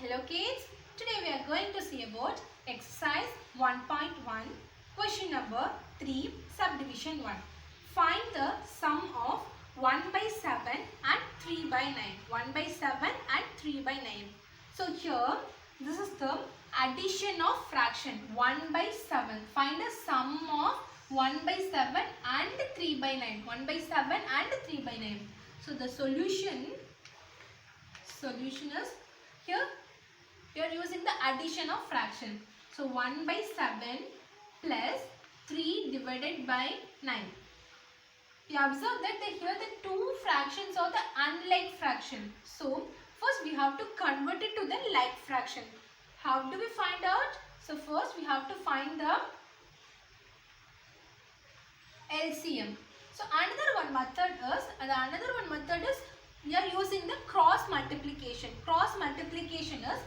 Hello kids, today we are going to see about exercise 1.1 question number 3 subdivision 1. Find the sum of 1 by 7 and 3 by 9. 1 by 7 and 3 by 9. So here this is the addition of fraction 1 by 7. Find the sum of 1 by 7 and 3 by 9. 1 by 7 and 3 by 9. So the solution is here. We are using the addition of fraction. So 1 by 7 plus 3 divided by 9. We observe that here the two fractions are the unlike fraction. So first we have to convert it to the like fraction. How do we find out? So first we have to find the LCM. So another one method is we are using the cross multiplication. Cross multiplication is,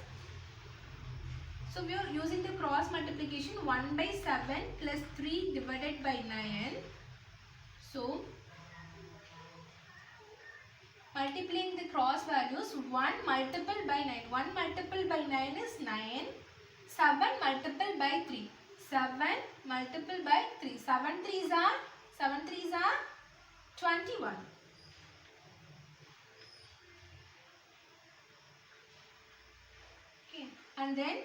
so we are using the cross multiplication 1 by 7 plus 3 divided by 9. So multiplying the cross values, 1 multiplied by 9. 1 multiplied by 9 is 9. 7 multiplied by 3. 7 multiplied by 3. 7 3s are 21. Okay. And then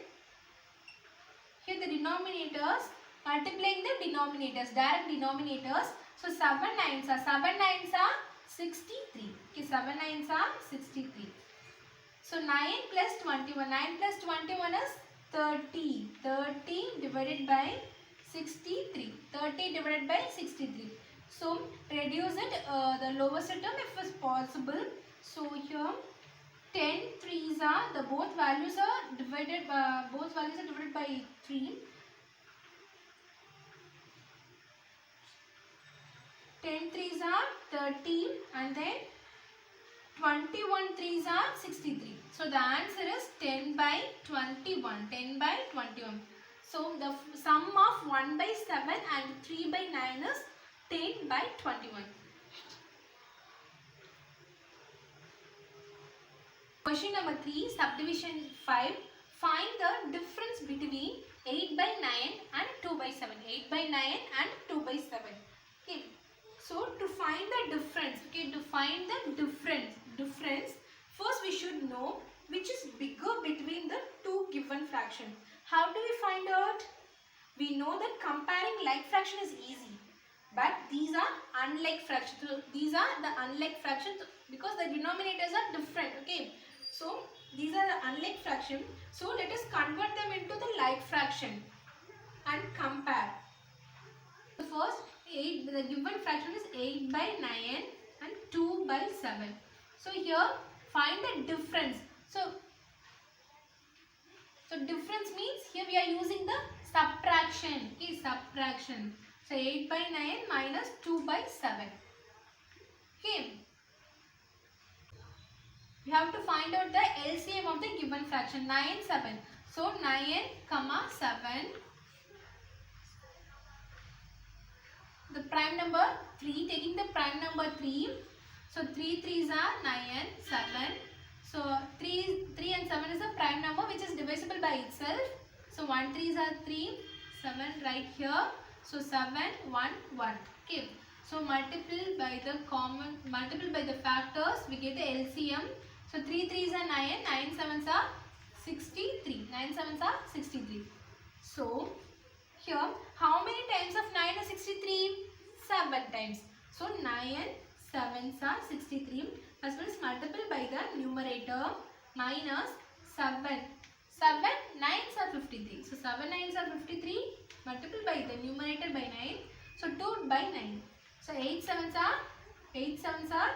here the denominators, multiplying the denominators, direct denominators. So 7 9s are 63. Okay, 7 9s are 63. So 9 plus 21. 9 plus 21 is 30. 30 divided by 63. 30 divided by 63. So reduce it, the lowest term if is possible. So here 10 3s are, the both values are divided by 3. 10 3s are 30 and then 21 3s are 63. So the answer is 10 by 21. 10 by 21. So the sum of 1 by 7 and 3 by 9 is 10 by 21. Question number 3, subdivision 5. Find the difference between 8 by 9 and 2 by 7. 8 by 9 and 2 by 7. Okay. So to find the difference, first we should know which is bigger between the two given fractions. How do we find out? We know that comparing like fraction is easy, but these are unlike fractions. So these are the unlike fractions because the denominators are different. Okay. So these are the unlike fraction. So let us convert them into the like fraction and compare. The first 8, the given fraction is 8 by 9 and 2 by 7. So here find the difference. So difference means here we are using the subtraction. Okay, subtraction. So 8 by 9 minus 2 by 7. Okay. We have to find out the LCM of the given fraction. 9 7. So 9 comma 7. The prime number 3, taking the prime number 3. So 3 3s are 9, 7. So 3 and 7 is a prime number which is divisible by itself. So 1 3s are 3, 7 right here. So 7 1 1. Okay. So multiply by the factors, we get the LCM. So 3 3s are 9, 9 7s are 63. 9 7s are 63. So here, how many times of 9 is 63? 7 times. So 9 7s are 63. As well as multiply by the numerator minus 7. 7 9s are 53. So 7 9s are 53. Multiply by the numerator by 9. So 2 by 9. So 8 7s are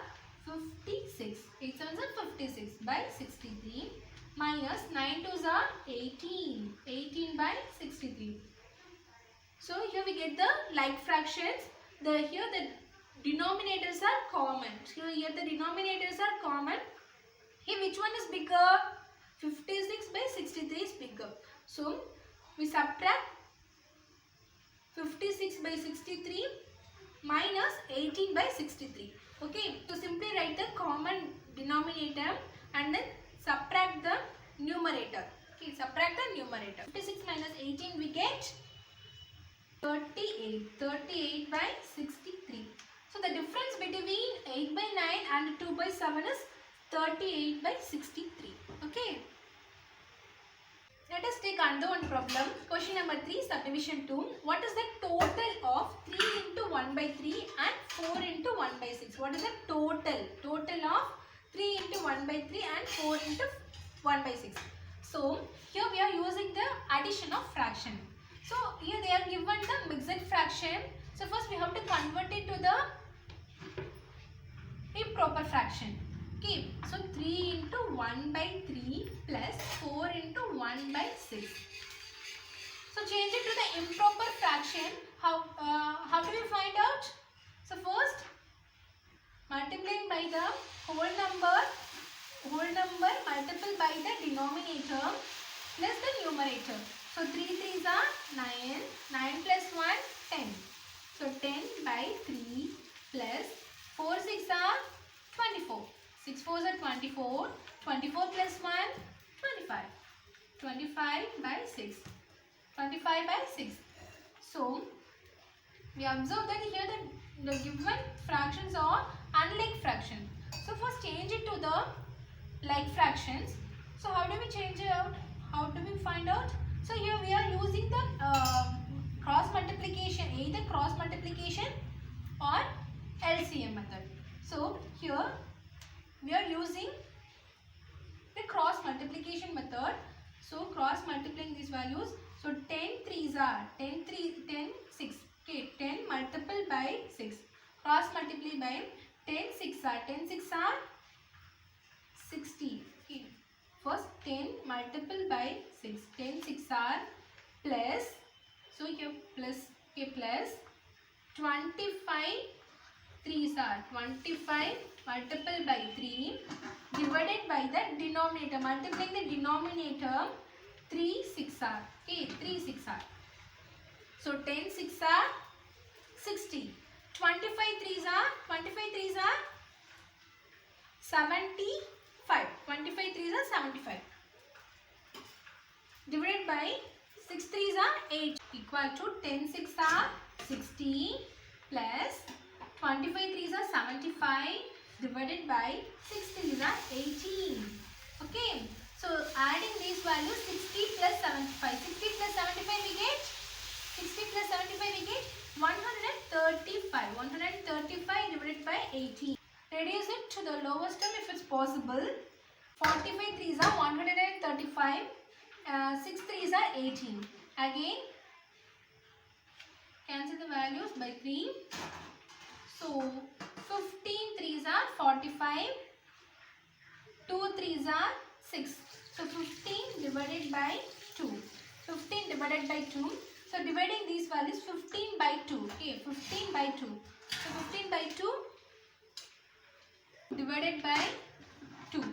56. 8 7s are 56 by 63 minus 9 2s are 18. 18 by 63. So here we get the like fractions. Here the denominators are common. So here the denominators are common. Here which one is bigger? 56 by 63 is bigger. So we subtract 56 by 63 minus 18 by 63. Okay. So simply write the common denominator and then subtract the numerator. Okay, subtract the numerator. 56 minus 18 we get 38. 38 by 63. So the difference between 8 by 9 and 2 by 7 is 38 by 63. Okay. Let us take another one problem. Question number 3, subdivision 2. What is the total of 3 into 1 by 3 and 4 into 1 by 6? What is the total? Total of 3 into 1 by 3 and 4 into 1 by 6. So, here we are using the addition of fraction. So, here they are given the mixed fraction. So, first we have to convert it to the improper fraction. Okay, so 3 into 1 by 3 plus 4 into 1 by 6. So change it to the improper fraction. How do we find out? So first multiplying by the whole number multiple by the denominator plus the numerator. So 3 3s are 9, 9 plus 1 10. So 10 by 3 plus 4 6 are 24. 6 4s are 24. 24 plus 1 25. 25 by 6. 25 by 6. So we observe that here the given fractions are unlike fraction. So first change it to the like fractions. So how do we change it out? How do we find out? So here we are using the cross multiplication, either cross multiplication or LCM method. So here we are using the cross multiplication method. So cross multiplying these values. So 10 3s are 10 6. Okay, 10 multiple by 6. Cross multiply by 10 6 are 60. Okay. First 10 multiple by 6. 10 6 are plus. So here plus, okay, plus 25 3s are 25 multiple by 3 divided by the denominator. Multiplying the denominator 3 6 are. Okay, 3 6 are. So 10 6 are 60. 25 3s are 75. 25 3s are 75. Divided by 6 3s are 8 equal to 10 6 are 60 plus 25 3s are 75 divided by 6 3s are 18. Okay. So adding these values 60 plus 75. 60 plus 75 we get 60 plus 75 we get 135. 135 divided by 18. Reduce it to the lowest term if it's possible. 45 3s are 135. 6 3s are 18. Again cancel the values by 3. So 15 3s are 45. 2 3s are 6. So 15 divided by 2. 15 divided by 2. So dividing these values 15 by 2. Okay, 15 by 2. So 15 by 2 divided by 2.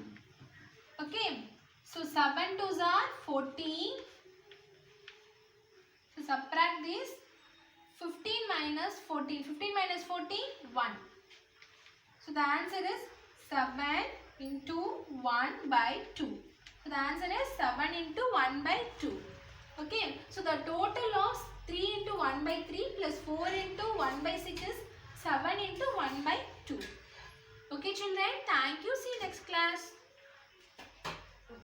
Okay. So 7 2s are 14. So subtract this. 15 minus 14. 15 minus 14, 1. So the answer is 7 into 1 by 2. So the answer is 7 into 1 by 2. Okay. So the total of 3 into 1 by 3 plus 4 into 1 by 6 is 7 into 1 by 2. Okay children. Thank you. See you next class.